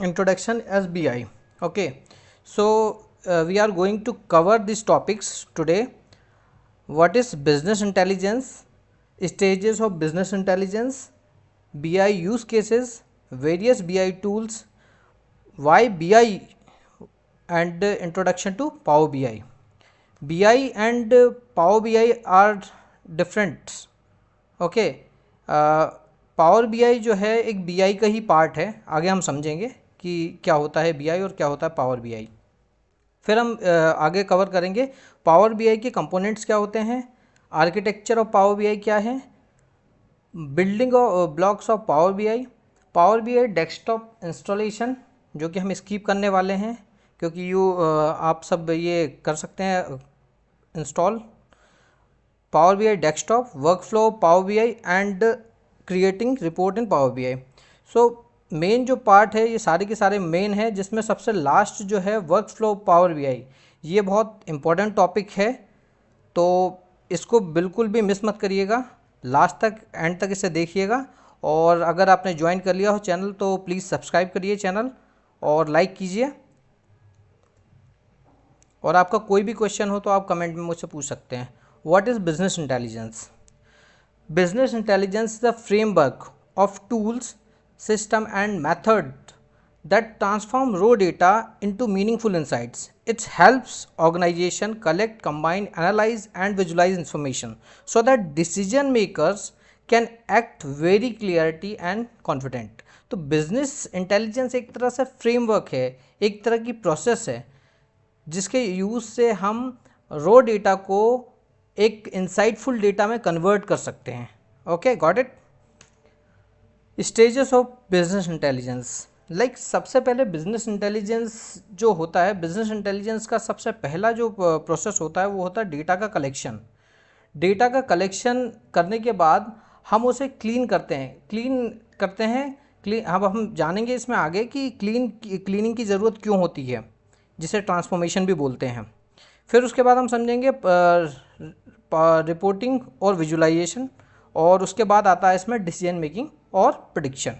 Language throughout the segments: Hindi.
introduction as BI. Okay, so we are going to cover these topics today. What is business intelligence, stages of business intelligence, BI use cases, various BI tools, why BI, and introduction to Power BI. BI and Power BI are different. Okay, power BI जो है एक बीआई का ही पार्ट है. आगे हम समझेंगे कि क्या होता है बीआई और क्या होता है पावर बीआई. फिर हम आगे कवर करेंगे पावर बीआई के कंपोनेंट्स क्या होते हैं, आर्किटेक्चर ऑफ पावर बीआई क्या है, building blocks of power BI desktop installation जो कि हम स्किप करने वाले हैं क्योंकि आप सब ये कर सकते हैं install. Power BI desktop, workflow power BI and creating report in power BI. So main जो पार्ट है ये सारे के सारे मेन है, जिसमें सबसे लास्ट जो है वर्कफ्लो पावर बीआई, ये बहुत इंपॉर्टेंट टॉपिक है. तो इसको बिल्कुल भी मिस मत करिएगा, लास्ट तक एंड तक इसे देखिएगा. और अगर आपने ज्वाइन कर लिया हो चैनल तो प्लीज़ सब्सक्राइब करिए चैनल और लाइक कीजिए. और आपका कोई भी क्वेश्चन हो तो आप कमेंट में मुझसे पूछ सकते हैं. What is business intelligence? Business intelligence is a framework of tools, system and method that transform raw data into meaningful insights. It helps organization collect, combine, analyze and visualize information so that decision makers can act very clarity and confident. तो business intelligence एक तरह से framework है, एक तरह की process है जिसके यूज़ से हम रॉ डेटा को एक इंसाइटफुल डेटा में कन्वर्ट कर सकते हैं. Okay, got it. Stages of business intelligence. Like सबसे पहले बिजनेस इंटेलिजेंस जो होता है, बिजनेस इंटेलिजेंस का सबसे पहला जो प्रोसेस होता है वो होता है डेटा का कलेक्शन. डेटा का कलेक्शन करने के बाद हम उसे क्लीन करते हैं. अब हम जानेंगे इसमें आगे कि क्लीनिंग की ज़रूरत क्यों होती है, जिसे ट्रांसफॉर्मेशन भी बोलते हैं. फिर उसके बाद हम समझेंगे रिपोर्टिंग और विजुलाइजेशन, और उसके बाद आता है इसमें डिसीजन मेकिंग और प्रेडिक्शन.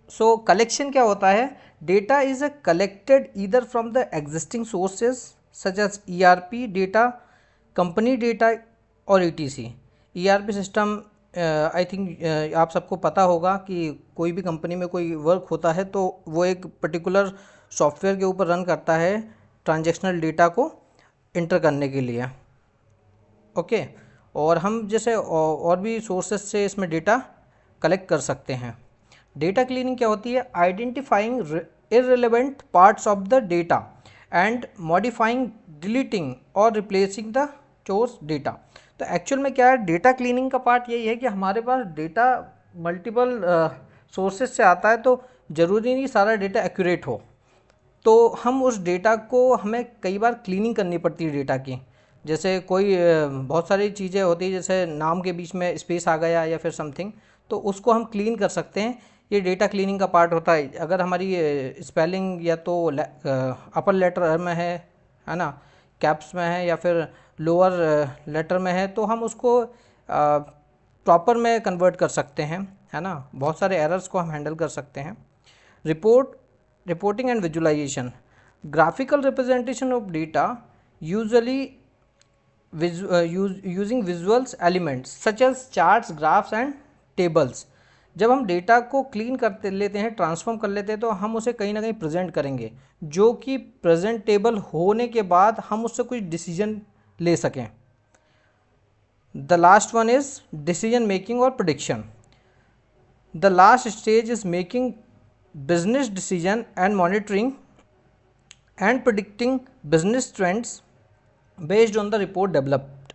सो कलेक्शन क्या होता है? Data is a collected either from the existing sources such as ERP data, company data और ETC. ERP system I think आप सबको पता होगा कि कोई भी कंपनी में कोई वर्क होता है तो वो एक पर्टिकुलर सॉफ्टवेयर के ऊपर रन करता है ट्रांजैक्शनल डेटा को इंटर करने के लिए. ओके, और हम जैसे और भी सोर्सेज से इसमें डेटा कलेक्ट कर सकते हैं. डेटा क्लीनिंग क्या होती है? Identifying irrelevant parts of the data and modifying, deleting और रिप्लेसिंग द सोर्स डेटा. तो एक्चुअल में क्या है, डेटा क्लीनिंग का पार्ट यही है कि हमारे पास डेटा मल्टीपल सोर्सेज से आता है तो ज़रूरी नहीं सारा डेटा एक्यूरेट हो. तो हम उस डेटा को हमें कई बार क्लीनिंग करनी पड़ती है डेटा की. जैसे कोई बहुत सारी चीज़ें होती है, जैसे नाम के बीच में स्पेस आ गया या फिर समथिंग, तो उसको हम क्लीन कर सकते हैं. ये डेटा क्लीनिंग का पार्ट होता है. अगर हमारी स्पेलिंग या तो अपर लेटर में है ना, कैप्स में है या फिर लोअर लेटर में है, तो हम उसको प्रॉपर में कन्वर्ट कर सकते हैं, है ना. बहुत सारे एरर्स को हम हैंडल कर सकते हैं. Reporting and visualization. Graphical representation of data usually using visuals elements such as charts, graphs and tables. जब हम डेटा को क्लीन करते लेते हैं, ट्रांसफॉर्म कर लेते हैं, तो हम उसे कहीं ना कहीं प्रेजेंट करेंगे जो कि प्रेजेंटेबल होने के बाद हम उससे कुछ डिसीजन ले सकें. The last one is decision making और prediction. The last stage is making business decision and monitoring and predicting business trends based on the report developed.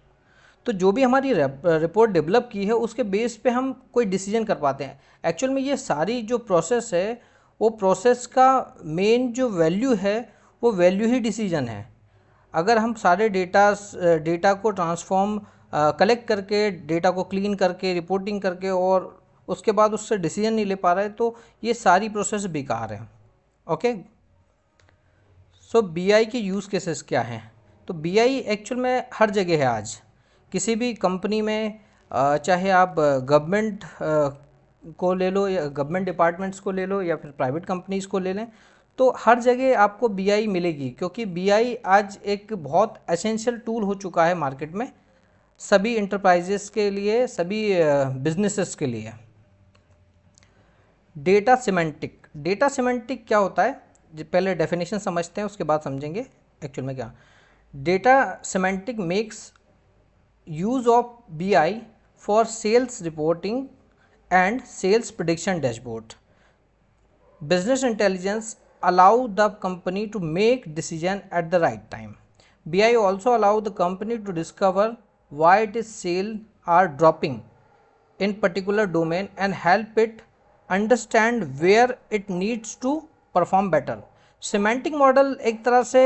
तो जो भी हमारी रिपोर्ट डेवलप की है उसके बेस पे हम कोई डिसीजन कर पाते हैं. एक्चुअल में ये सारी जो प्रोसेस है वो प्रोसेस का मेन जो वैल्यू है वो वैल्यू ही डिसीजन है. अगर हम सारे डेटा को ट्रांसफॉर्म कलेक्ट करके, डेटा को क्लीन करके, रिपोर्टिंग करके और उसके बाद उससे डिसीजन नहीं ले पा रहे तो ये सारी प्रोसेस बेकार है. ओके, सो बीआई के यूज़ केसेस क्या हैं? तो बीआई एक्चुअल में हर जगह है आज. किसी भी कंपनी में, चाहे आप गवर्नमेंट को ले लो या गवर्नमेंट डिपार्टमेंट्स को ले लो या फिर प्राइवेट कंपनीज़ को ले लें, तो हर जगह आपको बीआई मिलेगी, क्योंकि बीआई आज एक बहुत एसेंशियल टूल हो चुका है मार्केट में सभी इंटरप्राइजेस के लिए, सभी बिजनेसेस के लिए। डेटा सिमेंटिक क्या होता है, पहले डेफिनेशन समझते हैं उसके बाद समझेंगे एक्चुअल में क्या। Data semantic makes use of BI for sales reporting and sales prediction dashboard. Business intelligence allow the company to make decision at the right time. BI also allow the company to discover why its sales are dropping in particular domain and help it understand where it needs to perform better. Semantic model एक तरह से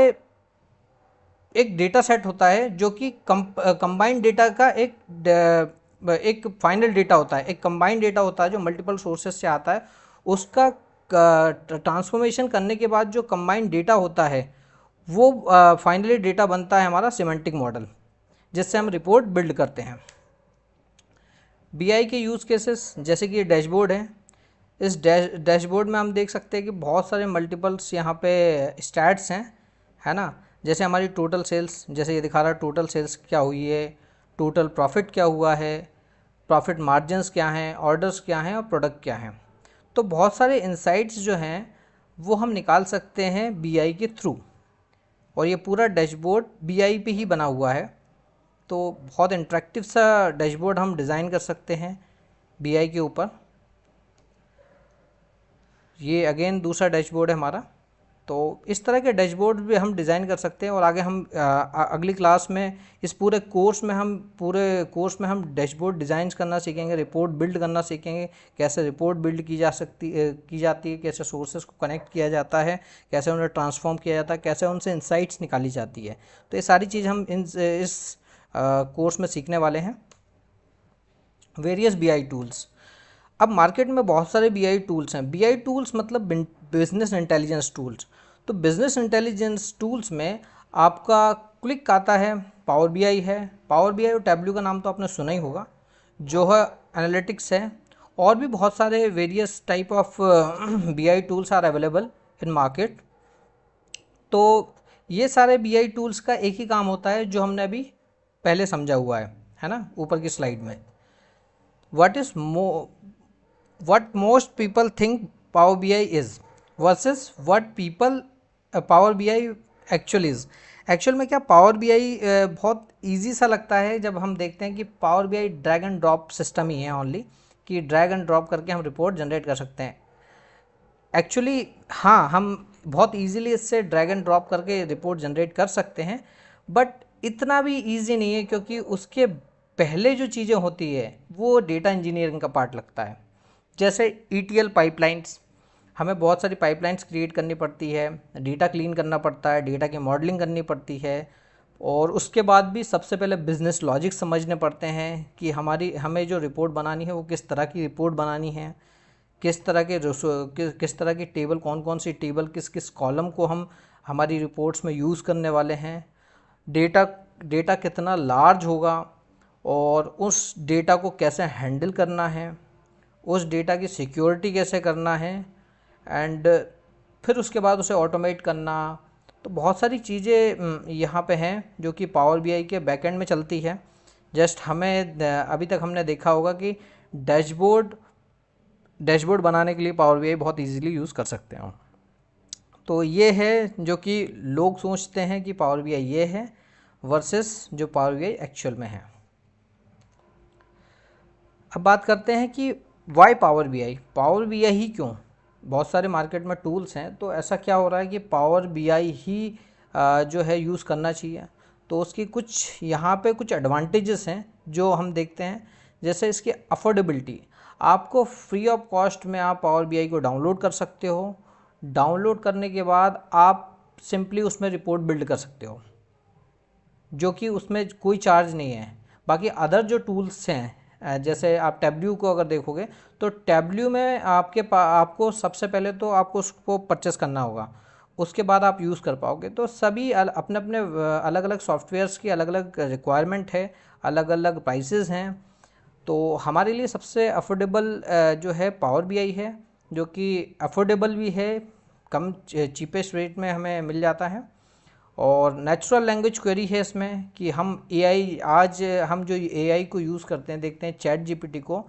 एक डेटा सेट होता है जो कि कंबाइंड डेटा का एक फाइनल डेटा होता है, एक कंबाइंड डेटा होता है जो मल्टीपल सोर्सेस से आता है, उसका ट्रांसफॉर्मेशन करने के बाद जो कंबाइंड डेटा होता है वो फाइनली डेटा बनता है हमारा सिमेंटिक मॉडल, जिससे हम रिपोर्ट बिल्ड करते हैं। बीआई के यूज़ केसेस जैसे कि ये डैशबोर्ड है, इस डैशबोर्ड में हम देख सकते हैं कि बहुत सारे मल्टीपल्स यहाँ पे स्टैट्स हैं, है ना। जैसे हमारी टोटल सेल्स, जैसे ये दिखा रहा है टोटल सेल्स क्या हुई है, टोटल प्रॉफिट क्या हुआ है, प्रॉफिट मार्जिन्स क्या हैं, ऑर्डर्स क्या हैं और प्रोडक्ट क्या हैं। तो बहुत सारे इंसाइट्स जो हैं वो हम निकाल सकते हैं बीआई के थ्रू, और ये पूरा डैशबोर्ड बीआई पे ही बना हुआ है। तो बहुत इंटरेक्टिव सा डैशबोर्ड हम डिज़ाइन कर सकते हैं बीआई के ऊपर। ये अगेन दूसरा डैशबोर्ड है हमारा। तो इस तरह के डैशबोर्ड भी हम डिज़ाइन कर सकते हैं, और आगे हम अगली क्लास में इस पूरे कोर्स में हम डैशबोर्ड डिज़ाइन करना सीखेंगे, रिपोर्ट बिल्ड करना सीखेंगे, कैसे रिपोर्ट बिल्ड की जाती है, कैसे सोर्सेस को कनेक्ट किया जाता है, कैसे उन्हें ट्रांसफॉर्म किया जाता है, कैसे उनसे इंसाइट्स निकाली जाती है। तो ये सारी चीज़ हम इस कोर्स में सीखने वाले हैं। Various BI tools. अब मार्केट में बहुत सारे बीआई टूल्स हैं। बीआई टूल्स मतलब बिजनेस इंटेलिजेंस टूल्स। तो बिजनेस इंटेलिजेंस टूल्स में आपका क्लिक आता है, पावर बीआई है। पावर बीआई और टैब्ल्यू का नाम तो आपने सुना ही होगा, जो है एनालिटिक्स है। और भी बहुत सारे various type of BI tools are available in market. तो ये सारे बीआई टूल्स का एक ही काम होता है जो हमने अभी पहले समझा हुआ है ना, ऊपर की स्लाइड में। what most people think Power BI is versus what people Power BI actually is। Actual में क्या पावर बीआई बहुत इजी सा लगता है जब हम देखते हैं कि Power BI drag and drop system ही है ओनली, कि ड्रैग एंड ड्रॉप करके हम रिपोर्ट जनरेट कर सकते हैं। एक्चुअली हाँ, हम बहुत इजीली इससे ड्रैग एंड ड्रॉप करके रिपोर्ट जनरेट कर सकते हैं, बट इतना भी इजी नहीं है, क्योंकि उसके पहले जो चीज़ें होती है वो डेटा इंजीनियरिंग का पार्ट लगता है। जैसे ETL पाइपलाइंस, हमें बहुत सारी पाइपलाइंस क्रिएट करनी पड़ती है, डेटा क्लीन करना पड़ता है, डेटा की मॉडलिंग करनी पड़ती है, और उसके बाद भी सबसे पहले बिजनेस लॉजिक समझने पड़ते हैं कि हमें जो रिपोर्ट बनानी है वो किस तरह की रिपोर्ट बनानी है, किस तरह की टेबल, कौन सी टेबल, किस कॉलम को हम हमारी रिपोर्ट्स में यूज़ करने वाले हैं, डेटा कितना लार्ज होगा, और उस डेटा को कैसे हैंडल करना है, उस डेटा की सिक्योरिटी कैसे करना है, एंड फिर उसके बाद उसे ऑटोमेट करना। तो बहुत सारी चीज़ें यहाँ पे हैं जो कि पावर बीआई के बैकएंड में चलती है। जस्ट हमें अभी तक हमने देखा होगा कि डैशबोर्ड बनाने के लिए पावर बीआई बहुत इजीली यूज़ कर सकते हैं। तो ये है जो कि लोग सोचते हैं कि पावर बीआई ये है वर्सेस जो पावर बीआई एक्चुअल में है। अब बात करते हैं कि वाई पावर बीआई ही क्यों। बहुत सारे मार्केट में टूल्स हैं, तो ऐसा क्या हो रहा है कि पावर बीआई ही जो है यूज़ करना चाहिए। तो उसकी कुछ यहाँ पे कुछ एडवांटेजेस हैं जो हम देखते हैं। जैसे इसकी अफोर्डेबिलिटी, आपको फ्री ऑफ कॉस्ट में आप पावर बीआई को डाउनलोड कर सकते हो। डाउनलोड करने के बाद आप सिंपली उसमें रिपोर्ट बिल्ड कर सकते हो, जो कि उसमें कोई चार्ज नहीं है। बाकी अदर जो टूल्स हैं, जैसे आप टैब्ल्यू को अगर देखोगे तो टैब्ल्यू में आपको सबसे पहले तो आपको उसको परचेस करना होगा, उसके बाद आप यूज़ कर पाओगे। तो सभी अपने अपने अलग अलग सॉफ्टवेयर्स की अलग अलग रिक्वायरमेंट है, अलग अलग प्राइसेस हैं। तो हमारे लिए सबसे अफोर्डेबल जो है पावर बीआई है, जो कि अफोर्डेबल भी है, कम चीपेस्ट रेट में हमें मिल जाता है। और नेचुरल लैंग्वेज क्वेरी है इसमें कि हम एआई, आज हम जो एआई को यूज़ करते हैं, देखते हैं चैट जीपीटी को,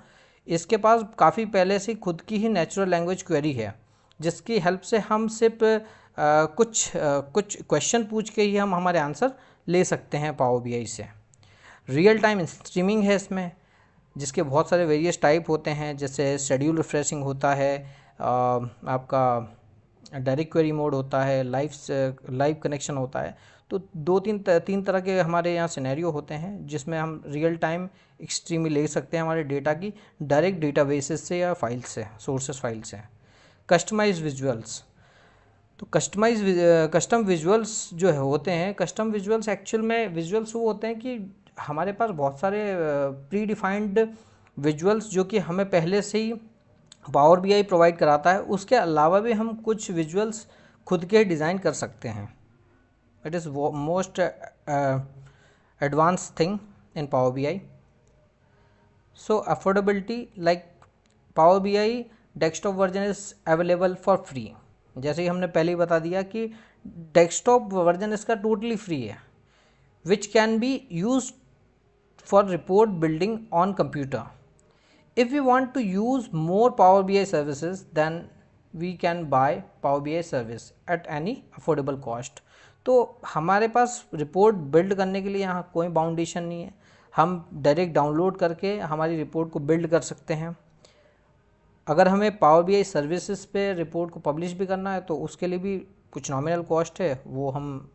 इसके पास काफ़ी पहले से खुद की ही नेचुरल लैंग्वेज क्वेरी है, जिसकी हेल्प से हम सिर्फ कुछ क्वेश्चन पूछ के ही हम हमारे आंसर ले सकते हैं पावर बीआई से। रियल टाइम स्ट्रीमिंग है इसमें, जिसके बहुत सारे वेरियस टाइप होते हैं, जैसे शेड्यूल रिफ्रेशिंग होता है, आपका डायरेक्ट क्वेरी मोड होता है, लाइव कनेक्शन होता है। तो तीन तरह के हमारे यहाँ सिनेरियो होते हैं, जिसमें हम रियल टाइम एक्सट्रीमली ले सकते हैं हमारे डेटा की, डायरेक्ट डेटाबेसेस से या फाइल से, सोर्सेस फाइल से। कस्टमाइज विजुअल्स, तो कस्टम विजुअल्स जो है होते हैं, कस्टम विजुअल्स एक्चुअल में विजुअल्स वो होते हैं कि हमारे पास बहुत सारे प्री डिफाइंड विजुअल्स जो कि हमें पहले से ही पावर बीआई प्रोवाइड कराता है, उसके अलावा भी हम कुछ विजुअल्स खुद के डिज़ाइन कर सकते हैं। It is most advance thing in power BI. So affordability, like power BI desktop version is available for free. जैसे ही हमने पहले ही बता दिया कि डेस्कटॉप वर्जन इसका टोटली फ्री है, which can be use for report building on computer. If we want to use more Power BI services, then we can buy Power BI service at any affordable cost। तो हमारे पास रिपोर्ट बिल्ड करने के लिए यहाँ कोई बाउंडेशन नहीं है, हम डायरेक्ट डाउनलोड करके हमारी रिपोर्ट को बिल्ड कर सकते हैं। अगर हमें पावर बीआई सर्विसेज पे रिपोर्ट को पब्लिश भी करना है तो उसके लिए भी कुछ नॉमिनल कॉस्ट है, वो हम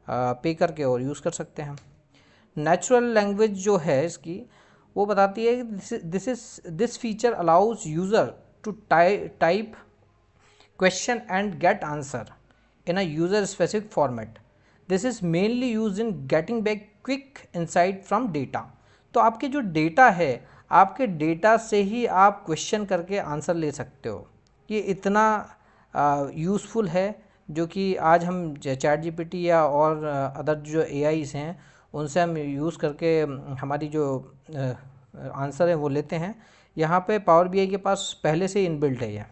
पे करके और यूज़ कर सकते हैं। नेचुरल लैंग्वेज जो है इसकी, वो बताती है कि this feature allows user to type question and get answer in a user specific format. This is mainly use in getting back quick insight from data. तो आपके जो डेटा है, आपके डेटा से ही आप क्वेश्चन करके आंसर ले सकते हो। ये इतना यूज़फुल है, जो कि आज हम चैट जीपीटी या और अदर जो एआईज़ हैं उनसे हम यूज़ करके हमारी जो आंसर है वो लेते हैं। यहाँ पे पावर बीआई के पास पहले से इनबिल्ट है ये।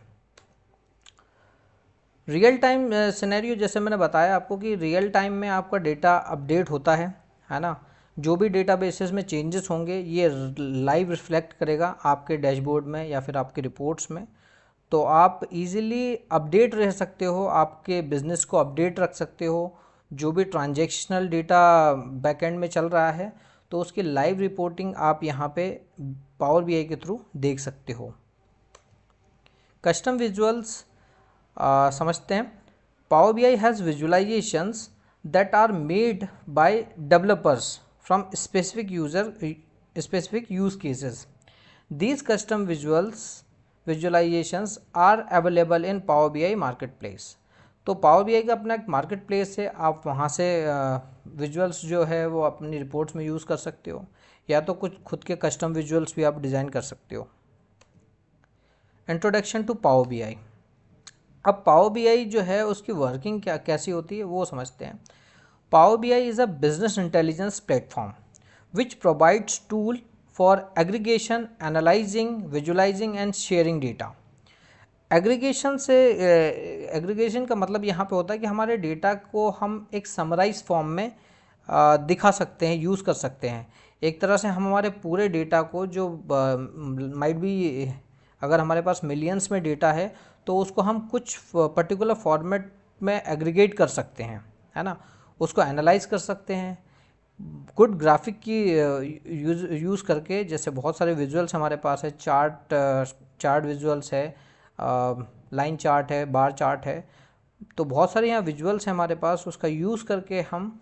रियल टाइम सिनेरियो, जैसे मैंने बताया आपको कि रियल टाइम में आपका डेटा अपडेट होता है ना। जो भी डेटाबेसेस में चेंजेस होंगे ये लाइव रिफ्लेक्ट करेगा आपके डैशबोर्ड में या फिर आपके रिपोर्ट्स में। तो आप इजीली अपडेट रह सकते हो, आपके बिजनेस को अपडेट रख सकते हो। जो भी ट्रांजैक्शनल डेटा बैकएंड में चल रहा है तो उसकी लाइव रिपोर्टिंग आप यहाँ पे पावर बीआई के थ्रू देख सकते हो। कस्टम विजुअल्स समझते हैं। Power BI has visualizations that are made by developers from specific use cases. These custom visualizations are available in power BI marketplace. तो पावर बीआई का अपना एक मार्केट प्लेस है, आप वहाँ से विजुअल्स जो है वो अपनी रिपोर्ट्स में यूज़ कर सकते हो, या तो कुछ खुद के कस्टम विजुअल्स भी आप डिज़ाइन कर सकते हो। Introduction to power BI. अब पावर बीआई जो है उसकी वर्किंग कैसी होती है वो समझते हैं। Power BI is a business intelligence platform which provides tool for aggregation, analysing, visualising and sharing data. Aggregation का मतलब यहाँ पे होता है कि हमारे डेटा को हम एक समराइज फॉर्म में दिखा सकते हैं, यूज़ कर सकते हैं। एक तरह से हम हमारे पूरे डेटा को, जो माइट बी, अगर हमारे पास मिलियंस में डेटा है तो उसको हम कुछ पर्टिकुलर फॉर्मेट में एग्रीगेट कर सकते हैं, है ना। उसको एनालाइज कर सकते हैं गुड ग्राफिक की यूज़ करके। जैसे बहुत सारे विजुअल्स हमारे पास है, चार्ट विजुअल्स है, लाइन चार्ट है, बार चार्ट है, तो बहुत सारे यहाँ विजुअल्स हैं हमारे पास। उसका यूज़ करके हम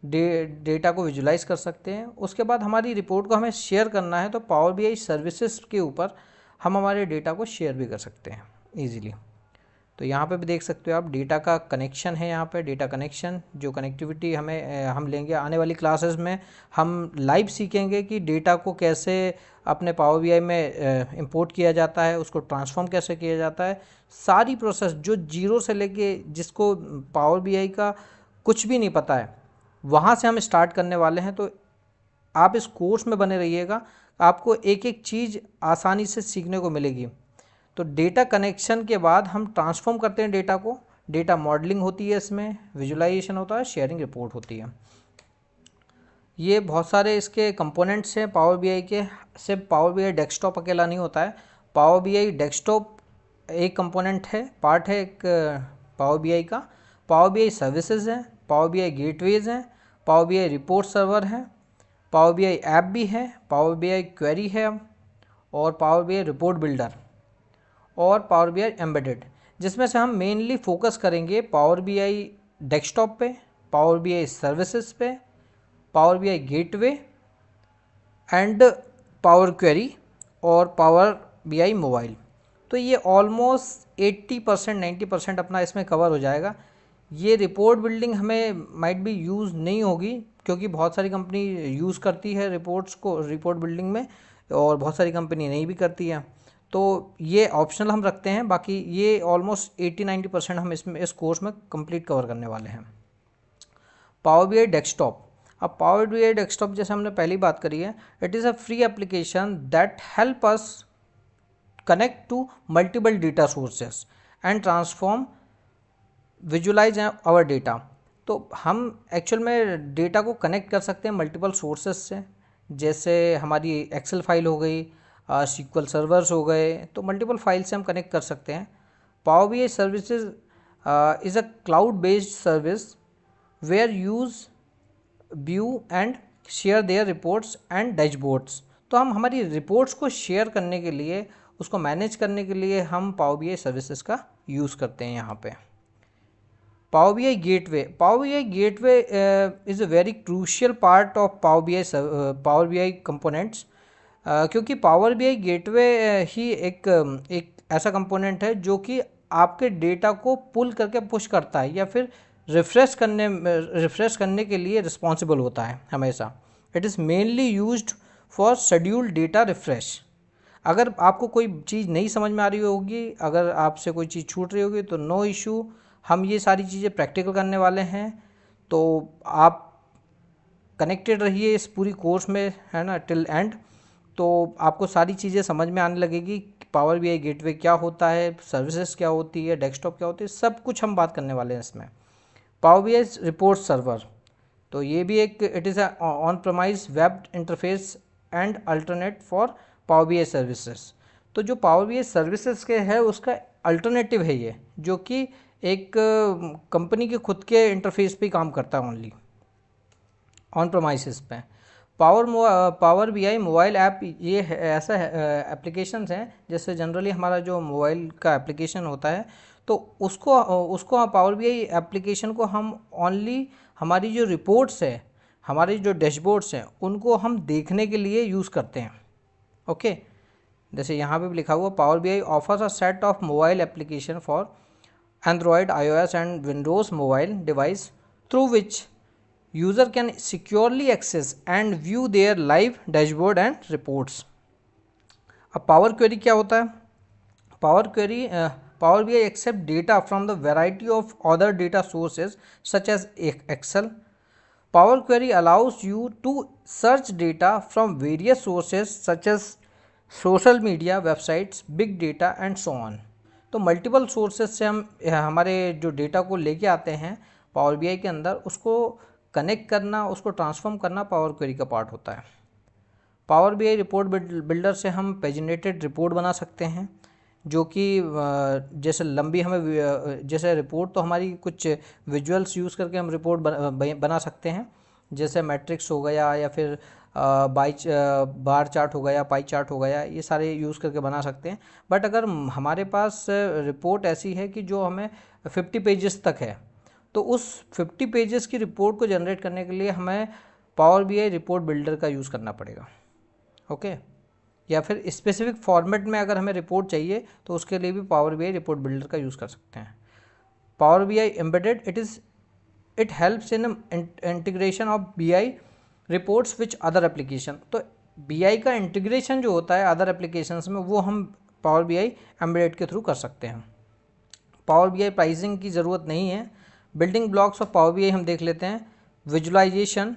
डेटा को विजुलाइज कर सकते हैं। उसके बाद हमारी रिपोर्ट को हमें शेयर करना है तो पावर बीआई सर्विसेज के ऊपर हम हमारे डेटा को शेयर भी कर सकते हैं ईजिली। तो यहाँ पे भी देख सकते हो आप, डेटा का कनेक्शन है। यहाँ पे डेटा कनेक्शन, जो कनेक्टिविटी हम लेंगे आने वाली क्लासेस में, हम लाइव सीखेंगे कि डेटा को कैसे अपने पावर बीआई में इंपोर्ट किया जाता है, उसको ट्रांसफॉर्म कैसे किया जाता है। सारी प्रोसेस जो जीरो से लेके, जिसको पावर बीआई का कुछ भी नहीं पता है, वहाँ से हम स्टार्ट करने वाले हैं। तो आप इस कोर्स में बने रहिएगा, आपको एक एक चीज़ आसानी से सीखने को मिलेगी। तो डेटा कनेक्शन के बाद हम ट्रांसफॉर्म करते हैं डेटा को, डेटा मॉडलिंग होती है, इसमें विजुलाइजेशन होता है, शेयरिंग रिपोर्ट होती है। ये बहुत सारे इसके कंपोनेंट्स हैं पावर बीआई के। सिर्फ पावर बीआई डेस्कटॉप अकेला नहीं होता है, पावर बीआई डेस्कटॉप एक कंपोनेंट है, पार्ट है एक पावर बीआई का। पावर बीआई सर्विसेज हैं, पावर बीआई गेटवेज हैं, पावर बीआई रिपोर्ट सर्वर है, पावर बीआई ऐप भी है, पावर बीआई क्वेरी है, और पावर बीआई रिपोर्ट बिल्डर, और पावर बीआई एम्बेडेड, जिसमें से हम मेनली फोकस करेंगे पावर बीआई डेस्कटॉप पे, पावर बीआई सर्विसेज पे, power BI gateway and power query और पावर बीआई मोबाइल। तो ये ऑलमोस्ट 80% 90% अपना इसमें कवर हो जाएगा। ये रिपोर्ट बिल्डिंग हमें माइट भी यूज़ नहीं होगी, क्योंकि बहुत सारी कंपनी यूज़ करती है रिपोर्ट्स को रिपोर्ट बिल्डिंग में, और बहुत सारी कंपनी नहीं भी करती है। तो ये ऑप्शनल हम रखते हैं, बाकी ये ऑलमोस्ट 80-90% हम इसमें इस कोर्स में कंप्लीट कवर करने वाले हैं। Power BI desktop. अब पावर बीआई डेस्कटॉप जैसे हमने पहली बात करी है, it is a free application that help us connect to multiple data sources and transform visualize our data. तो हम एक्चुअल में डेटा को कनेक्ट कर सकते हैं मल्टीपल सोर्सेस से, जैसे हमारी एक्सेल फाइल हो गई, SQL सर्वर्स हो गए, तो मल्टीपल फाइल से हम कनेक्ट कर सकते हैं। Power BI services is a cloud based service where use view and share their reports and dashboards. तो हम हमारी रिपोर्ट्स को शेयर करने के लिए, उसको मैनेज करने के लिए हम पावर बीआई सर्विसेज का यूज़ करते हैं यहाँ पे। Power BI gateway. Power BI gateway is a very crucial part of power BI components, क्योंकि पावर बीआई गेटवे ही एक ऐसा कंपोनेंट है जो कि आपके डेटा को पुल करके पुश करता है या फिर रिफ्रेश करने के लिए रिस्पॉन्सिबल होता है हमेशा। It is mainly used for scheduled data refresh. अगर आपको कोई चीज़ नहीं समझ में आ रही होगी, अगर आपसे कोई चीज़ छूट रही होगी, तो नो इशू, हम ये सारी चीज़ें प्रैक्टिकल करने वाले हैं। तो आप कनेक्टेड रहिए इस पूरी कोर्स में, है ना, टिल एंड। तो आपको सारी चीज़ें समझ में आने लगेगी, पावर बीआई गेटवे क्या होता है, सर्विसेज क्या होती है, डेस्कटॉप क्या होती है, सब कुछ हम बात करने वाले हैं इसमें। पावर बीआई रिपोर्ट सर्वर, तो ये भी एक it is on premise web interface and alternate for power BI services. तो जो पावर बीआई सर्विसेज के है उसका अल्टरनेटिव है ये, जो कि एक कंपनी के खुद के इंटरफेस पे काम करता है ओनली ऑन प्रेमाइसिस पे। पावर बीआई मोबाइल ऐप, ये ऐसा एप्लीकेशंस हैं, जैसे जनरली हमारा जो मोबाइल का एप्लीकेशन होता है, तो उसको पावर बीआई एप्लीकेशन को हम ओनली हमारी जो रिपोर्ट्स है, हमारी जो डैशबोर्ड्स हैं, उनको हम देखने के लिए यूज़ करते हैं। ओके, जैसे यहाँ पे भी लिखा हुआ, power BI offers a set of mobile application for Android, iOS and Windows mobile device through which user can securely access and view their live dashboard and reports। अब पावर क्वेरी क्या होता है? Power BI accept data from the variety of other data sources such as Excel। Power query allows you to search data from various sources such as social media, websites, big data and so on। तो मल्टीपल सोर्सेज से हम हमारे जो डेटा को लेके आते हैं पावर बीआई के अंदर, उसको कनेक्ट करना, उसको ट्रांसफॉर्म करना पावर क्वेरी का पार्ट होता है। पावर बीआई रिपोर्ट बिल्डर से हम पेजिनेटेड रिपोर्ट बना सकते हैं, जो कि जैसे लंबी हमें जैसे रिपोर्ट तो हमारी कुछ विजुअल्स यूज़ करके हम रिपोर्ट बना सकते हैं, जैसे मैट्रिक्स हो गया या फिर बार चार्ट हो गया, पाई चार्ट हो गया, ये सारे यूज़ करके बना सकते हैं। बट अगर हमारे पास रिपोर्ट ऐसी है कि जो हमें 50 पेजेस तक है, तो उस 50 पेजेस की रिपोर्ट को जनरेट करने के लिए हमें पावर बीआई रिपोर्ट बिल्डर का यूज़ करना पड़ेगा। ओके, या फिर स्पेसिफिक फॉर्मेट में अगर हमें रिपोर्ट चाहिए तो उसके लिए भी पावर बीआई रिपोर्ट बिल्डर का यूज़ कर सकते हैं। Power BI embedded, it helps in integration of BI reports which other application. तो बीआई का इंटीग्रेशन जो होता है अदर एप्लीकेशंस में, वो हम पावर बीआई एम्बेडेड के थ्रू कर सकते हैं। पावर बीआई प्राइसिंग की ज़रूरत नहीं है। Building blocks of power BI हम देख लेते हैं। विजुलाइजेशन,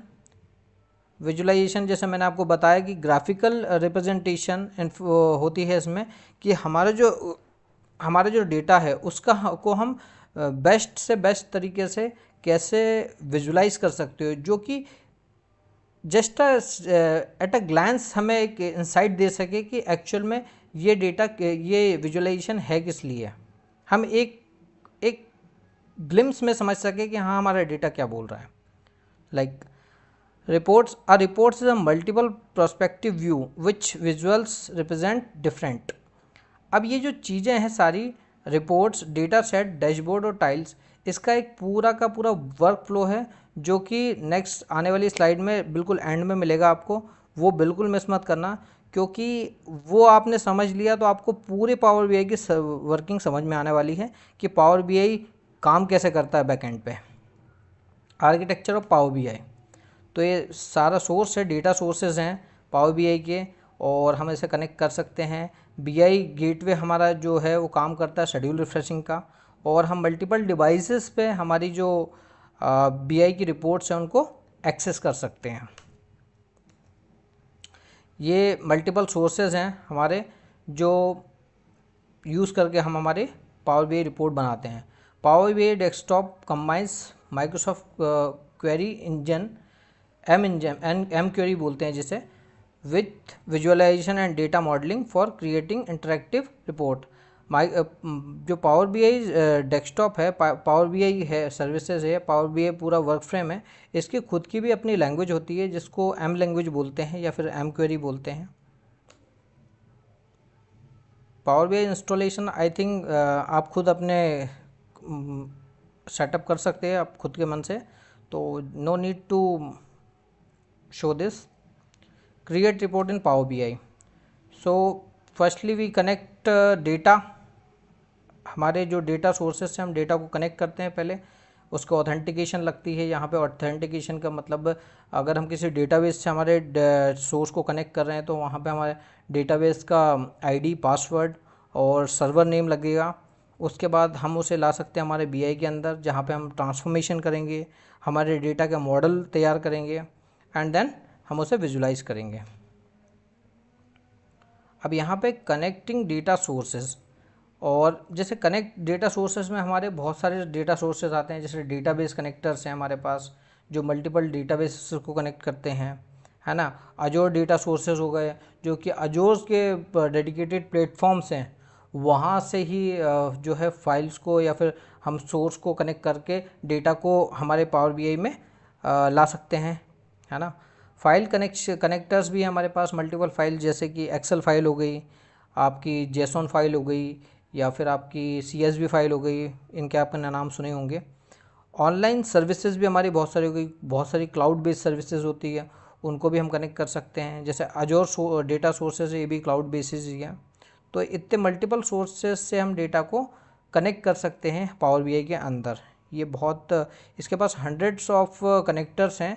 विजुलाइजेशन जैसे मैंने आपको बताया कि ग्राफिकल रिप्रेजेंटेशन होती है इसमें, कि हमारा जो डेटा है उसका को हम बेस्ट से बेस्ट तरीके से कैसे विजुलाइज कर सकते हो, जो कि जस्ट एट अ ग्लैंस हमें एक इंसाइट दे सके कि एक्चुअल में ये डेटा, ये विजुलाइजेशन है किस लिए। हम एक ग्लिम्स में समझ सके कि हाँ हमारा डेटा क्या बोल रहा है। Like reports is a multiple prospective view which visuals represent different. अब ये जो चीज़ें हैं सारी, रिपोर्ट्स, डेटा सेट, डैशबोर्ड और टाइल्स, इसका एक पूरा का पूरा वर्क फ्लो है जो कि नेक्स्ट आने वाली स्लाइड में बिल्कुल एंड में मिलेगा आपको। वो बिल्कुल मिस मत करना, क्योंकि वो आपने समझ लिया तो आपको पूरे पावर बीआई की वर्किंग समझ में आने वाली है कि पावर बीआई काम कैसे करता है बैकएंड पे। आर्किटेक्चर ऑफ पावर बीआई, तो ये सारा सोर्स है, डेटा सोर्सेज हैं पावर बीआई के, और हम इसे कनेक्ट कर सकते हैं। बीआई गेटवे हमारा जो है वो काम करता है शेड्यूल रिफ्रेशिंग का, और हम मल्टीपल डिवाइसेस पे हमारी जो बीआई की रिपोर्ट्स हैं उनको एक्सेस कर सकते हैं। ये मल्टीपल सोर्सेज हैं हमारे जो यूज़ करके हम हमारे पावर बीआई रिपोर्ट बनाते हैं। Power BI desktop combines Microsoft query engine, M query बोलते हैं जिसे, with visualization and data modeling for creating interactive report. जो पावर बीआई डेस्कटॉप है, पावर बीआई है सर्विसेज है, पावर बीआई पूरा वर्क फ्रेम है, इसकी खुद की भी अपनी लैंग्वेज होती है जिसको एम लैंग्वेज बोलते हैं या फिर एम क्वेरी बोलते हैं। पावर बीआई इंस्टॉलेशन आई थिंक आप खुद अपने सेटअप कर सकते हैं आप खुद के मन से, तो no need to show this. Create report in power BI. So firstly we connect data, हमारे जो डेटा सोर्सेज से हम डेटा को कनेक्ट करते हैं, पहले उसको ऑथेंटिकेशन लगती है। यहाँ पे ऑथेंटिकेशन का मतलब, अगर हम किसी डेटाबेस से हमारे सोर्स को कनेक्ट कर रहे हैं तो वहाँ पे हमारे डेटाबेस का आईडी, पासवर्ड और सर्वर नेम लगेगा। उसके बाद हम उसे ला सकते हैं हमारे बीआई के अंदर, जहाँ पे हम ट्रांसफॉर्मेशन करेंगे, हमारे डेटा का मॉडल तैयार करेंगे एंड देन हम उसे विजुलाइज करेंगे। अब यहाँ पे कनेक्टिंग डेटा सोर्सेज, और जैसे कनेक्ट डेटा सोर्सेज में हमारे बहुत सारे डेटा सोर्सेज आते हैं, जैसे डेटाबेस कनेक्टर्स हैं हमारे पास जो मल्टीपल डेटाबेस को कनेक्ट करते हैं, है ना। अजोर डेटा सोर्सेज हो गए जो कि अजोर के डेडिकेटेड प्लेटफॉर्म्स हैं, वहाँ से ही जो है फाइल्स को या फिर हम सोर्स को कनेक्ट करके डेटा को हमारे पावर बीआई में ला सकते हैं, है ना। फाइल कनेक्टर्स भी हैं हमारे पास, मल्टीपल फाइल, जैसे कि एक्सेल फाइल हो गई, आपकी जेसॉन फाइल हो गई, या फिर आपकी CSV फाइल हो गई, इनके आपने नाम सुने होंगे। ऑनलाइन सर्विसेज भी हमारी बहुत सारी हो गई, बहुत सारी क्लाउड बेस्ड सर्विसेज होती है, उनको भी हम कनेक्ट कर सकते हैं। जैसे अजोर डेटा सोर्सेज, ये भी क्लाउड बेसिस ही है। तो इतने मल्टीपल सोर्सेज से हम डेटा को कनेक्ट कर सकते हैं पावर बीआई के अंदर। ये बहुत, इसके पास हंड्रेड्स ऑफ कनेक्टर्स हैं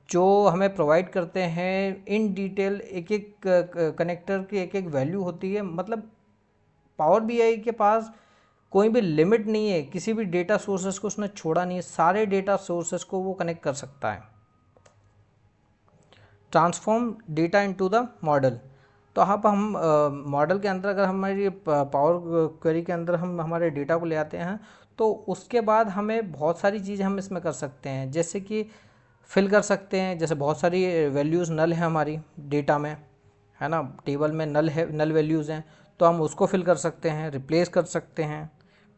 जो हमें प्रोवाइड करते हैं इन डिटेल। एक एक कनेक्टर की एक एक वैल्यू होती है, मतलब पावर बीआई के पास कोई भी लिमिट नहीं है, किसी भी डेटा सोर्सेस को उसने छोड़ा नहीं है, सारे डेटा सोर्सेस को वो कनेक्ट कर सकता है। Transform data into the model, तो यहाँ पर हम मॉडल के अंदर अगर हमारी पावर क्वेरी के अंदर हम हमारे डेटा को ले आते हैं तो उसके बाद हमें बहुत सारी चीज़ें हम इसमें कर सकते हैं, जैसे कि फिल कर सकते हैं। जैसे बहुत सारी वैल्यूज़ नल है हमारी डेटा में, है ना, टेबल में नल है, नल वैल्यूज़ हैं, तो हम उसको फिल कर सकते हैं, रिप्लेस कर सकते हैं,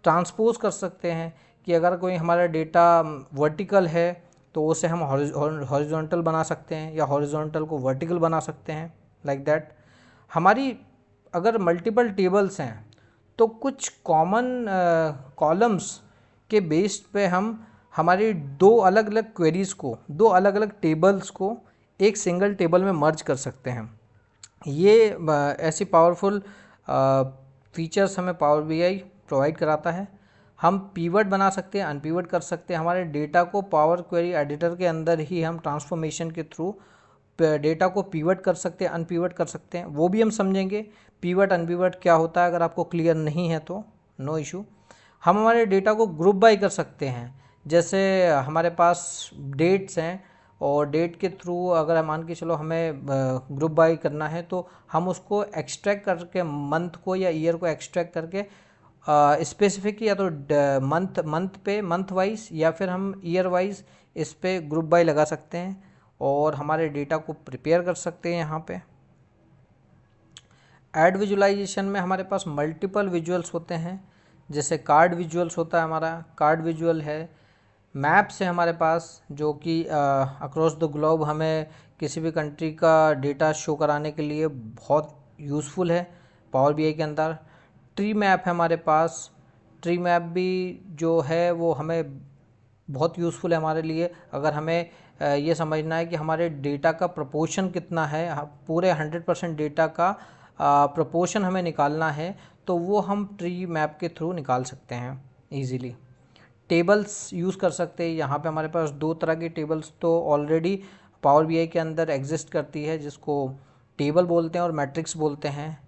ट्रांसपोज कर सकते हैं कि अगर कोई हमारा डेटा वर्टिकल है तो उसे हम हॉरिजॉन्टल बना सकते हैं या हॉरिजॉन्टल को वर्टिकल बना सकते हैं, लाइक दैट। हमारी अगर मल्टीपल टेबल्स हैं तो कुछ कॉमन कॉलम्स के बेस्ड पे हम हमारी दो अलग अलग क्वेरीज़ को, दो अलग अलग टेबल्स को एक सिंगल टेबल में मर्ज कर सकते हैं। ये ऐसी पावरफुल फीचर्स हमें पावर बीआई प्रोवाइड कराता है। हम पीवट बना सकते हैं, अनपीवट कर सकते हैं, हमारे डेटा को पावर क्वेरी एडिटर के अंदर ही हम ट्रांसफॉर्मेशन के थ्रू डेटा को पीवट कर सकते हैं, अनपीवट कर सकते हैं, वो भी हम समझेंगे। पीवट अनपीवट क्या होता है, अगर आपको क्लियर नहीं है तो नो इशू। हम हमारे डेटा को ग्रुप बाय कर सकते हैं, जैसे हमारे पास डेट्स हैं और डेट के थ्रू अगर मान के चलो हमें ग्रुप बाय करना है तो हम उसको एक्सट्रैक्ट करके मंथ को या ईयर को एक्सट्रैक्ट करके स्पेसिफिक या तो मंथ वाइज या फिर हम ईयर वाइज इस पे ग्रुप बाय लगा सकते हैं और हमारे डेटा को प्रिपेयर कर सकते हैं। यहाँ पे ऐड विजुअलाइजेशन में हमारे पास मल्टीपल विजुअल्स होते हैं, जैसे कार्ड विजुअल्स होता है, हमारा कार्ड विजुअल है। मैप्स है हमारे पास जो कि अक्रॉस द ग्लोब हमें किसी भी कंट्री का डेटा शो कराने के लिए बहुत यूज़फुल है पावर बीआई के अंदर। ट्री मैप है हमारे पास, ट्री मैप भी जो है वो हमें बहुत यूज़फुल है हमारे लिए। अगर हमें ये समझना है कि हमारे डेटा का प्रोपोर्शन कितना है, पूरे 100% डेटा का प्रोपोर्शन हमें निकालना है, तो वो हम ट्री मैप के थ्रू निकाल सकते हैं इजीली। टेबल्स यूज़ कर सकते हैं। यहाँ पे हमारे पास 2 तरह की टेबल्स तो ऑलरेडी पावर बीआई के अंदर एग्जिस्ट करती है, जिसको टेबल बोलते हैं और मैट्रिक्स बोलते हैं।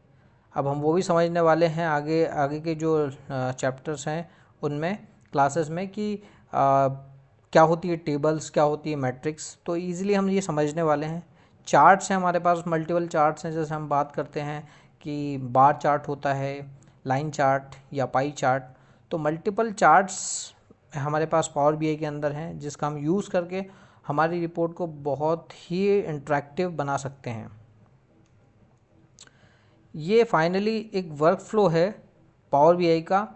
अब हम वो भी समझने वाले हैं आगे आगे के जो चैप्टर्स हैं उनमें, क्लासेस में, कि क्या होती है टेबल्स, क्या होती है मैट्रिक्स, तो ईज़िली हम ये समझने वाले हैं। चार्ट्स हैं हमारे पास, मल्टीपल चार्ट्स हैं, जैसे हम बात करते हैं कि बार चार्ट होता है, लाइन चार्ट या पाई चार्ट। तो मल्टीपल चार्ट्स हमारे पास पावर बीआई के अंदर हैं, जिसका हम यूज़ करके हमारी रिपोर्ट को बहुत ही इंटरेक्टिव बना सकते हैं। ये फाइनली एक वर्क फ्लो है पावर बीआई का।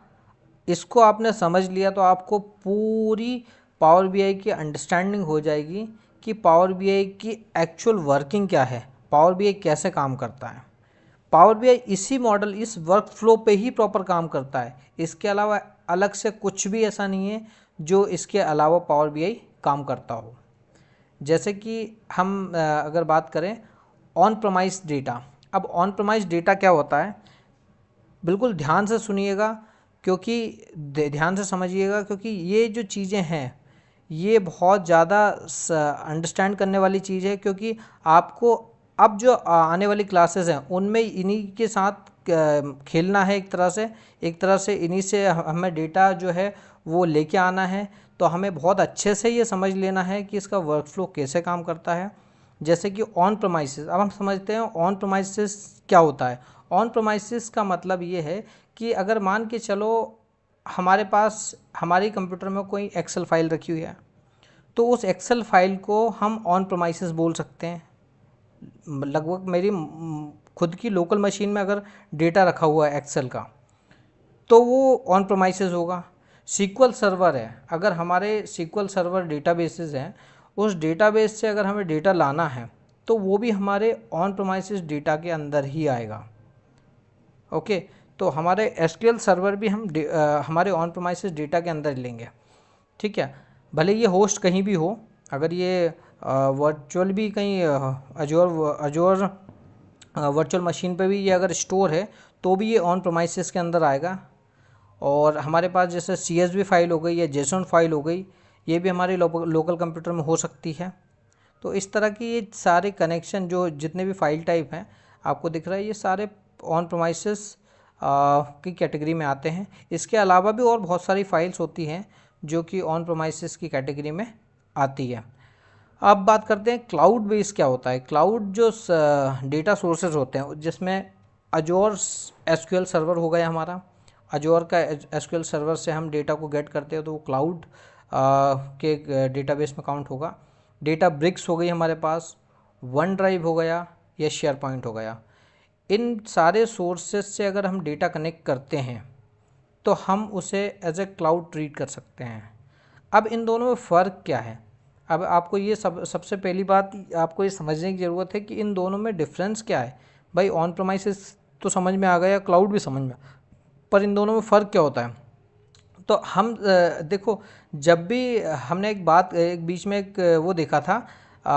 इसको आपने समझ लिया तो आपको पूरी पावर बीआई की अंडरस्टैंडिंग हो जाएगी कि पावर बीआई की एक्चुअल वर्किंग क्या है, पावर बीआई कैसे काम करता है। पावर बीआई इसी मॉडल, इस वर्क फ्लो पे ही प्रॉपर काम करता है। इसके अलावा अलग से कुछ भी ऐसा नहीं है जो इसके अलावा पावर बीआई काम करता हो। जैसे कि हम अगर बात करें ऑन प्रोमाइस डेटा, अब ऑन प्रोमाइस डेटा क्या होता है, बिल्कुल ध्यान से सुनिएगा, क्योंकि ध्यान से समझिएगा, क्योंकि ये जो चीज़ें हैं ये बहुत ज़्यादा अंडरस्टैंड करने वाली चीज़ है। क्योंकि आपको अब जो आने वाली क्लासेस हैं उनमें इन्हीं के साथ खेलना है, एक तरह से इन्हीं से हमें डेटा जो है वो लेके आना है। तो हमें बहुत अच्छे से ये समझ लेना है कि इसका वर्क फ्लो कैसे काम करता है। जैसे कि ऑन प्रोमाइसेस, अब हम समझते हैं ऑन प्रोमाइसेस क्या होता है। ऑन प्रोमाइसेस का मतलब ये है कि अगर मान के चलो हमारे पास हमारे कंप्यूटर में कोई एक्सेल फाइल रखी हुई है, तो उस एक्सेल फाइल को हम ऑन प्रोमाइसेस बोल सकते हैं। लगभग मेरी खुद की लोकल मशीन में अगर डेटा रखा हुआ है एक्सेल का, तो वो ऑन प्रोमाइसेस होगा। सीक्वल सर्वर है, अगर हमारे सीक्वल सर्वर डेटाबेसेस हैं, उस डेटाबेस से अगर हमें डेटा लाना है तो वो भी हमारे ऑन प्रोमाइसेस डेटा के अंदर ही आएगा। ओके, तो हमारे एसक्यूएल सर्वर भी हम हमारे ऑन प्रोमाइसेस डेटा के अंदर लेंगे। ठीक है, भले ये होस्ट कहीं भी हो, अगर ये वर्चुअल भी कहीं अजोर वर्चुअल मशीन पे भी ये अगर स्टोर है तो भी ये ऑन प्रोमाइसेस के अंदर आएगा। और हमारे पास जैसे CSV फाइल हो गई या जेसन फाइल हो गई, ये भी हमारे लोकल कंप्यूटर में हो सकती है। तो इस तरह की ये सारे कनेक्शन जो जितने भी फाइल टाइप हैं आपको दिख रहा है, ये सारे ऑन प्रोमाइसेस की कैटेगरी में आते हैं। इसके अलावा भी और बहुत सारी फाइल्स होती हैं जो कि ऑन प्रोमाइसेस की कैटेगरी में आती है। अब बात करते हैं क्लाउड बेस क्या होता है। क्लाउड जो डेटा सोर्सेज होते हैं, जिसमें अजोर SQL सर्वर हो गया हमारा, अजोर का SQL सर्वर से हम डेटा को गेट करते हैं, तो वो क्लाउड के डेटाबेस में काउंट होगा। डेटा ब्रिक्स हो गई हमारे पास, वन ड्राइव हो गया या शेयर पॉइंट हो गया। इन सारे सोर्सेज से अगर हम डेटा कनेक्ट करते हैं तो हम उसे एज ए क्लाउड ट्रीट कर सकते हैं। अब इन दोनों में फ़र्क क्या है, अब आपको ये सबसे पहली बात आपको ये समझने की ज़रूरत है कि इन दोनों में डिफरेंस क्या है। भाई ऑन प्रोमाइसेस तो समझ में आ गया, क्लाउड भी समझ में, पर इन दोनों में फ़र्क क्या होता है। तो हम देखो, जब भी हमने एक बीच में एक वो देखा था,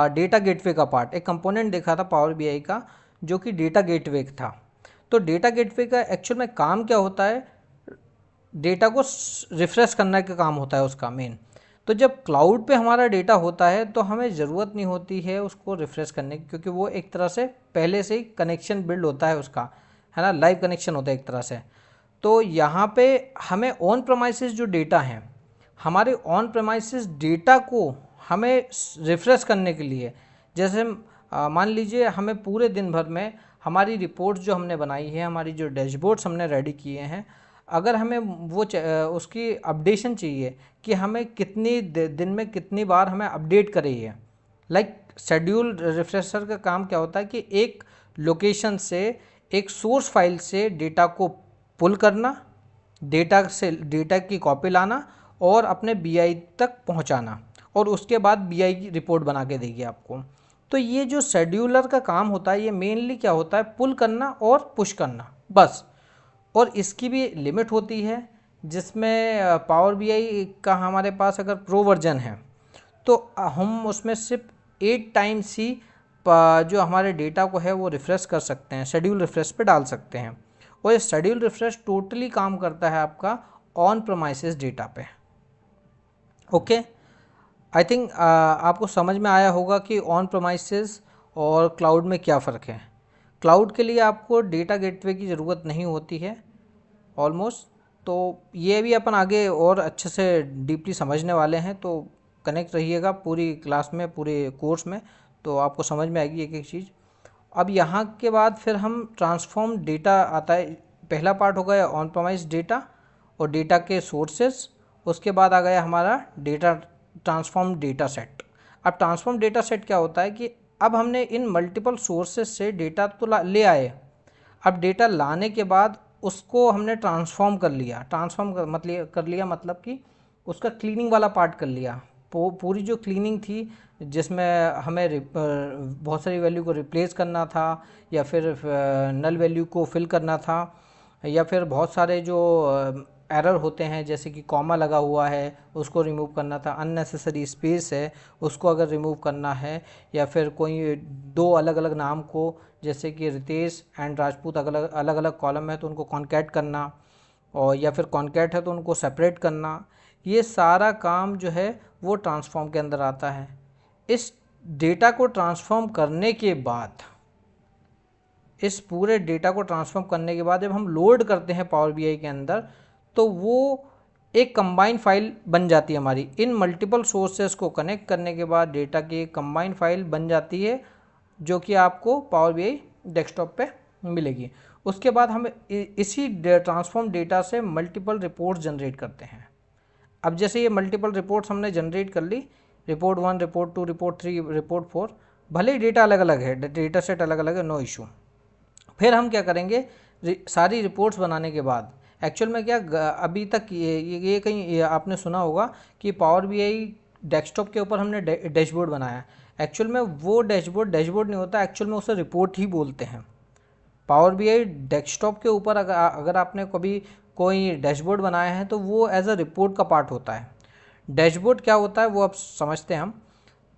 डेटा गेटवे का पार्ट, एक कंपोनेंट देखा था पावर बीआई का जो कि डेटा गेटवे था। तो डेटा गेटवे का एक्चुअल में काम क्या होता है, डेटा को रिफ्रेश करने का काम होता है उसका मेन। तो जब क्लाउड पे हमारा डेटा होता है तो हमें ज़रूरत नहीं होती है उसको रिफ्रेश करने की, क्योंकि वो एक तरह से पहले से ही कनेक्शन बिल्ड होता है उसका, है ना, लाइव कनेक्शन होता है एक तरह से। तो यहाँ पे हमें ऑन प्रेमाइसेस जो डेटा हैं, हमारे ऑन प्रेमाइसेस डेटा को हमें रिफ़्रेश करने के लिए, जैसे मान लीजिए हमें पूरे दिन भर में हमारी रिपोर्ट्स जो हमने बनाई है, हमारी जो डैशबोर्ड्स हमने रेडी किए हैं, अगर हमें वो उसकी अपडेशन चाहिए कि हमें कितनी दिन में कितनी बार हमें अपडेट करिए। लाइक शेड्यूल रिफ्रेशर का काम क्या होता है कि एक लोकेशन से, एक सोर्स फाइल से डेटा को पुल करना, डेटा की कॉपी लाना और अपने बीआई तक पहुंचाना, और उसके बाद बीआई की रिपोर्ट बना के देगी आपको। तो ये जो शेड्यूलर का काम होता है, ये मेनली क्या होता है, पुल करना और पुश करना बस। और इसकी भी लिमिट होती है, जिसमें पावर बीआई का हमारे पास अगर प्रो वर्जन है तो हम उसमें सिर्फ 8 टाइम्स ही जो हमारे डेटा को है वो रिफ़्रेश कर सकते हैं, शेड्यूल रिफ़्रेश पे डाल सकते हैं। और ये शेड्यूल रिफ़्रेश टोटली काम करता है आपका ऑन प्रेमाइसेस डेटा पे। ओके, आई थिंक आपको समझ में आया होगा कि ऑन प्रेमाइसेस और क्लाउड में क्या फ़र्क है। क्लाउड के लिए आपको डेटा गेटवे की ज़रूरत नहीं होती है ऑलमोस्ट, तो ये भी अपन आगे और अच्छे से डीपली समझने वाले हैं, तो कनेक्ट रहिएगा पूरी क्लास में, पूरे कोर्स में, तो आपको समझ में आएगी एक एक चीज़। अब यहाँ के बाद फिर हम ट्रांसफॉर्म डेटा आता है। पहला पार्ट हो गया ऑन प्रेमाइस डेटा और डेटा के सोर्सेस, उसके बाद आ गया हमारा डेटा ट्रांसफॉर्म डेटा सेट। अब ट्रांसफॉर्म डेटा सेट क्या होता है कि अब हमने इन मल्टीपल सोर्सेज से डेटा तो ले आए, अब डेटा लाने के बाद उसको हमने ट्रांसफॉर्म कर लिया। मतलब कि उसका क्लीनिंग वाला पार्ट कर लिया। पूरी जो क्लीनिंग थी, जिसमें हमें बहुत सारी वैल्यू को रिप्लेस करना था, या फिर नल वैल्यू को फिल करना था, या फिर बहुत सारे जो एरर होते हैं जैसे कि कॉमा लगा हुआ है उसको रिमूव करना था, अननेसेसरी स्पेस है उसको अगर रिमूव करना है, या फिर कोई दो अलग अलग नाम को जैसे कि रितेश एंड राजपूत अलग अलग कॉलम है तो उनको कॉन्कैट करना, और या फिर कॉन्कैट है तो उनको सेपरेट करना, ये सारा काम जो है वो ट्रांसफॉर्म के अंदर आता है। इस डेटा को ट्रांसफॉर्म करने के बाद, इस पूरे डेटा को ट्रांसफॉर्म करने के बाद जब हम लोड करते हैं पावर बीआई के अंदर, तो वो एक कंबाइंड फाइल बन जाती है हमारी। इन मल्टीपल सोर्सेस को कनेक्ट करने के बाद डेटा की एक कंबाइंड फाइल बन जाती है, जो कि आपको पावर बीआई डेस्कटॉप पे मिलेगी। उसके बाद हम इसी ट्रांसफॉर्म डेटा से मल्टीपल रिपोर्ट्स जनरेट करते हैं। अब जैसे ये मल्टीपल रिपोर्ट्स हमने जनरेट कर ली, रिपोर्ट 1, रिपोर्ट 2, रिपोर्ट 3, रिपोर्ट 4, भले ही डेटा अलग अलग है, डेटा सेट अलग अलग है, नो इशू। फिर हम क्या करेंगे, सारी रिपोर्ट्स बनाने के बाद एक्चुअल में क्या, अभी तक ये कहीं आपने सुना होगा कि पावर बीआई डेस्कटॉप के ऊपर हमने डैशबोर्ड बनाया। एक्चुअल में वो डैशबोर्ड नहीं होता, एक्चुअल में उसे रिपोर्ट ही बोलते हैं। पावर बीआई डेस्कटॉप के ऊपर अगर आपने कभी कोई डैशबोर्ड बनाया है तो वो एज अ रिपोर्ट का पार्ट होता है। डैशबोर्ड क्या होता है वो अब समझते हैं हम।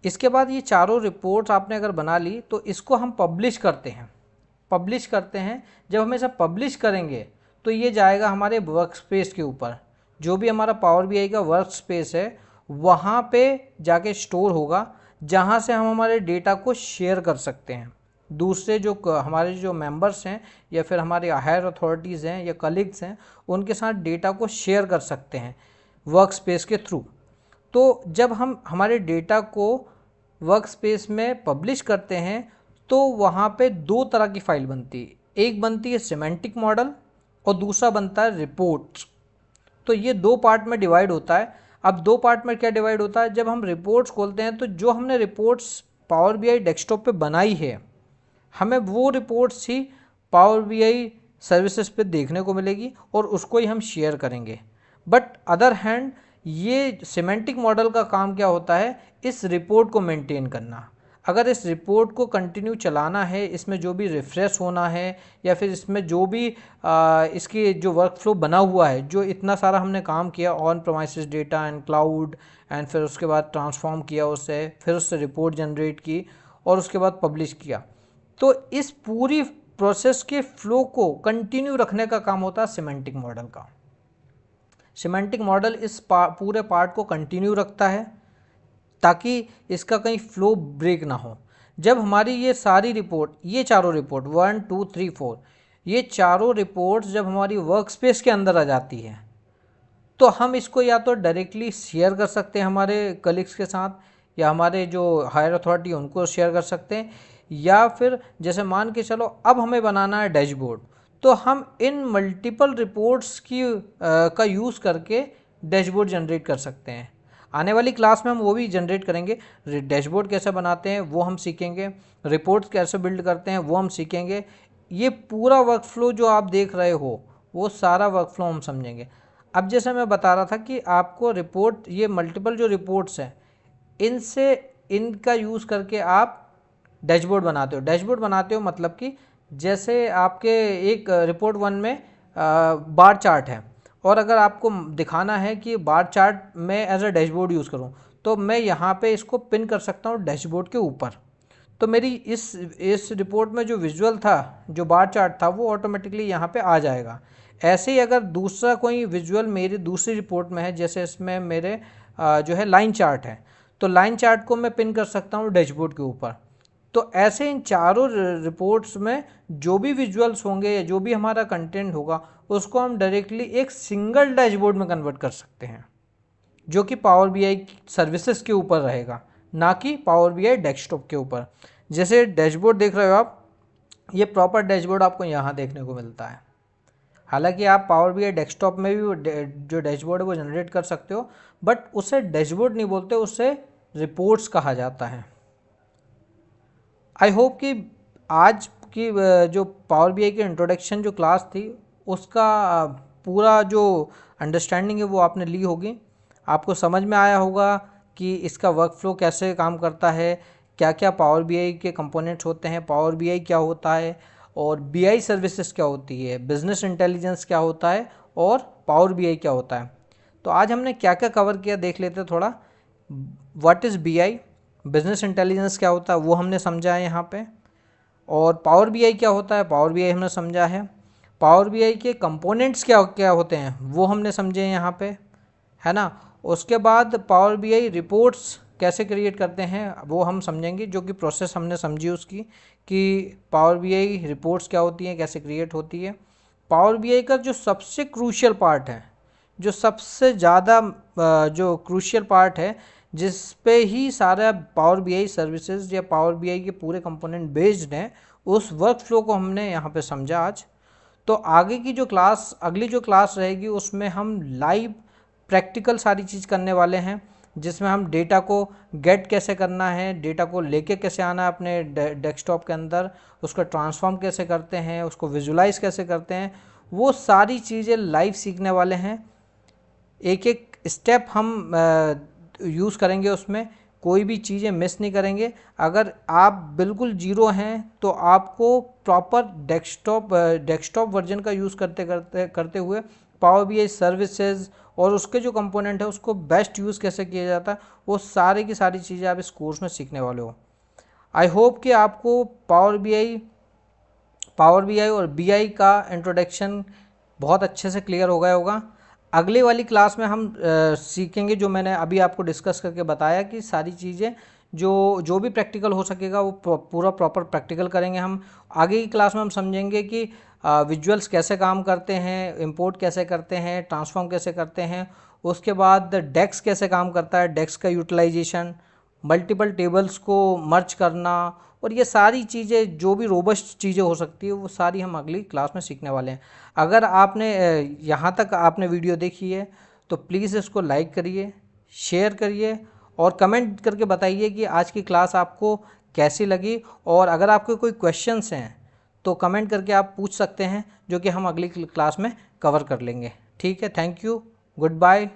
इसके बाद ये चारों रिपोर्ट्स आपने अगर बना ली तो इसको हम पब्लिश करते हैं। जब हम इसे पब्लिश करेंगे तो ये जाएगा हमारे वर्क स्पेस के ऊपर। जो भी हमारा पावर बीआई का वर्क स्पेस है वहाँ पे जाके स्टोर होगा, जहाँ से हम हमारे डेटा को शेयर कर सकते हैं दूसरे जो हमारे जो मेंबर्स हैं, या फिर हमारे हायर अथॉरिटीज़ हैं या कलीग्स हैं, उनके साथ डेटा को शेयर कर सकते हैं वर्क स्पेस के थ्रू। तो जब हम हमारे डेटा को वर्क स्पेस में पब्लिश करते हैं तो वहाँ पे दो तरह की फाइल बनती है। एक बनती है सिमेंटिक मॉडल और दूसरा बनता है रिपोर्ट्स। तो ये दो पार्ट में डिवाइड होता है। अब दो पार्ट में क्या डिवाइड होता है, जब हम रिपोर्ट्स खोलते हैं तो जो हमने रिपोर्ट्स पावर बीआई डेस्कटॉप पे बनाई है, हमें वो रिपोर्ट्स ही पावर बीआई सर्विसेज पे देखने को मिलेगी और उसको ही हम शेयर करेंगे। बट अदर हैंड ये सिमेंटिक मॉडल का काम क्या होता है, इस रिपोर्ट को मेंटेन करना। अगर इस रिपोर्ट को कंटिन्यू चलाना है, इसमें जो भी रिफ्रेश होना है, या फिर इसमें जो भी इसकी जो वर्क फ्लो बना हुआ है, जो इतना सारा हमने काम किया on premises data and cloud, and फिर उसके बाद ट्रांसफॉर्म किया उससे, फिर उससे रिपोर्ट जनरेट की और उसके बाद पब्लिश किया, तो इस पूरी प्रोसेस के फ्लो को कंटिन्यू रखने का काम होता है सिमेंटिक मॉडल का। सिमेंटिक मॉडल इस पूरे पार्ट को कंटिन्यू रखता है ताकि इसका कहीं फ्लो ब्रेक ना हो। जब हमारी ये सारी रिपोर्ट, ये चारों रिपोर्ट 1, 2, 3, 4, ये चारों रिपोर्ट्स जब हमारी वर्क स्पेस के अंदर आ जाती है तो हम इसको या तो डायरेक्टली शेयर कर सकते हैं हमारे कलीग्स के साथ, या हमारे जो हायर अथॉरिटी है उनको शेयर कर सकते हैं, या फिर जैसे मान के चलो अब हमें बनाना है डैशबोर्ड, तो हम इन मल्टीपल रिपोर्ट्स की का यूज़ करके डैशबोर्ड जनरेट कर सकते हैं। आने वाली क्लास में हम वो भी जनरेट करेंगे, डैशबोर्ड कैसे बनाते हैं वो हम सीखेंगे, रिपोर्ट्स कैसे बिल्ड करते हैं वो हम सीखेंगे। ये पूरा वर्कफ्लो जो आप देख रहे हो वो सारा वर्कफ्लो हम समझेंगे। अब जैसे मैं बता रहा था कि आपको रिपोर्ट, ये मल्टीपल जो रिपोर्ट्स हैं इनसे, इनका यूज़ करके आप डैशबोर्ड बनाते हो। डैशबोर्ड बनाते हो मतलब कि जैसे आपके एक रिपोर्ट 1 में बार चार्ट है, और अगर आपको दिखाना है कि बार चार्ट में एज अ डैशबोर्ड यूज़ करूं, तो मैं यहाँ पे इसको पिन कर सकता हूँ डैशबोर्ड के ऊपर। तो मेरी इस रिपोर्ट में जो विजुअल था, जो बार चार्ट था, वो ऑटोमेटिकली यहाँ पे आ जाएगा। ऐसे ही अगर दूसरा कोई विजुअल मेरी दूसरी रिपोर्ट में है, जैसे इसमें मेरे जो है लाइन चार्ट है, तो लाइन चार्ट को मैं पिन कर सकता हूँ डैशबोर्ड के ऊपर। तो ऐसे इन चारों रिपोर्ट्स में जो भी विजुअल्स होंगे या जो भी हमारा कंटेंट होगा उसको हम डायरेक्टली एक सिंगल डैशबोर्ड में कन्वर्ट कर सकते हैं, जो कि पावर बीआई सर्विसेज के ऊपर रहेगा, ना कि पावर बीआई डेस्कटॉप के ऊपर। जैसे डैशबोर्ड देख रहे हो आप, ये प्रॉपर डैशबोर्ड आपको यहाँ देखने को मिलता है। हालांकि आप पावर बीआई डेस्कटॉप में भी जो डैशबोर्ड है वो जनरेट कर सकते हो, बट उसे डैशबोर्ड नहीं बोलते, उससे रिपोर्ट्स कहा जाता है। आई होप कि आज की जो पावर बीआई की इंट्रोडक्शन जो क्लास थी उसका पूरा जो अंडरस्टैंडिंग है वो आपने ली होगी। आपको समझ में आया होगा कि इसका वर्कफ्लो कैसे काम करता है, क्या क्या पावर बीआई के कंपोनेंट्स होते हैं, पावर बीआई क्या होता है, और बीआई सर्विसेज क्या होती है, बिजनेस इंटेलिजेंस क्या होता है, और पावर बीआई क्या होता है। तो आज हमने क्या क्या कवर किया देख लेते हैं थोड़ा। What is BI, business intelligence क्या होता है वो हमने समझा है यहाँ पे, और पावर बीआई क्या होता है, पावर बीआई हमने समझा है। पावर बीआई के कंपोनेंट्स क्या क्या होते हैं वो हमने समझे हैं यहाँ पे, है ना। उसके बाद पावर बीआई रिपोर्ट्स कैसे क्रिएट करते हैं वो हम समझेंगे, जो कि प्रोसेस हमने समझी उसकी, कि पावर बीआई रिपोर्ट्स क्या होती हैं, कैसे क्रिएट होती है। पावर बीआई का जो सबसे क्रूशियल पार्ट है, जो सबसे ज़्यादा जो क्रूशियल पार्ट है, जिस पे ही सारा पावर बीआई सर्विसेज या पावर बीआई के पूरे कंपोनेंट बेस्ड हैं, उस वर्क फ्लो को हमने यहाँ पे समझा आज। तो आगे की जो क्लास, अगली जो क्लास रहेगी उसमें हम लाइव प्रैक्टिकल सारी चीज़ करने वाले हैं, जिसमें हम डेटा को गेट कैसे करना है, डेटा को लेके कैसे आना है अपने डेस्कटॉप के अंदर, उसको ट्रांसफॉर्म कैसे करते हैं, उसको विजुलाइज कैसे करते हैं, वो सारी चीज़ें लाइव सीखने वाले हैं। एक एक स्टेप हम यूज़ करेंगे, उसमें कोई भी चीज़ें मिस नहीं करेंगे। अगर आप बिल्कुल जीरो हैं तो आपको प्रॉपर डेस्कटॉप वर्जन का यूज़ करते हुए पावर बीआई सर्विसेज और उसके जो कंपोनेंट है उसको बेस्ट यूज़ कैसे किया जाता है, वो सारी की सारी चीज़ें आप इस कोर्स में सीखने वाले हो। आई होप कि आपको पावर बीआई और बीआई का इंट्रोडक्शन बहुत अच्छे से क्लियर हो गया होगा। अगले वाली क्लास में हम सीखेंगे, जो मैंने अभी आपको डिस्कस करके बताया, कि सारी चीज़ें जो भी प्रैक्टिकल हो सकेगा वो पूरा प्रॉपर प्रैक्टिकल करेंगे हम। आगे की क्लास में हम समझेंगे कि विजुअल्स कैसे काम करते हैं, इंपोर्ट कैसे करते हैं, ट्रांसफॉर्म कैसे करते हैं, उसके बाद डेक्स कैसे काम करता है, डेक्स का यूटिलाइजेशन, मल्टीपल टेबल्स को मर्ज करना, और ये सारी चीज़ें जो भी रोबस्ट चीज़ें हो सकती है वो सारी हम अगली क्लास में सीखने वाले हैं। अगर आपने यहाँ तक आपने वीडियो देखी है तो प्लीज़ इसको लाइक करिए, शेयर करिए, और कमेंट करके बताइए कि आज की क्लास आपको कैसी लगी। और अगर आपके कोई क्वेश्चंस हैं तो कमेंट करके आप पूछ सकते हैं, जो कि हम अगली क्लास में कवर कर लेंगे। ठीक है, थैंक यू, गुड बाय।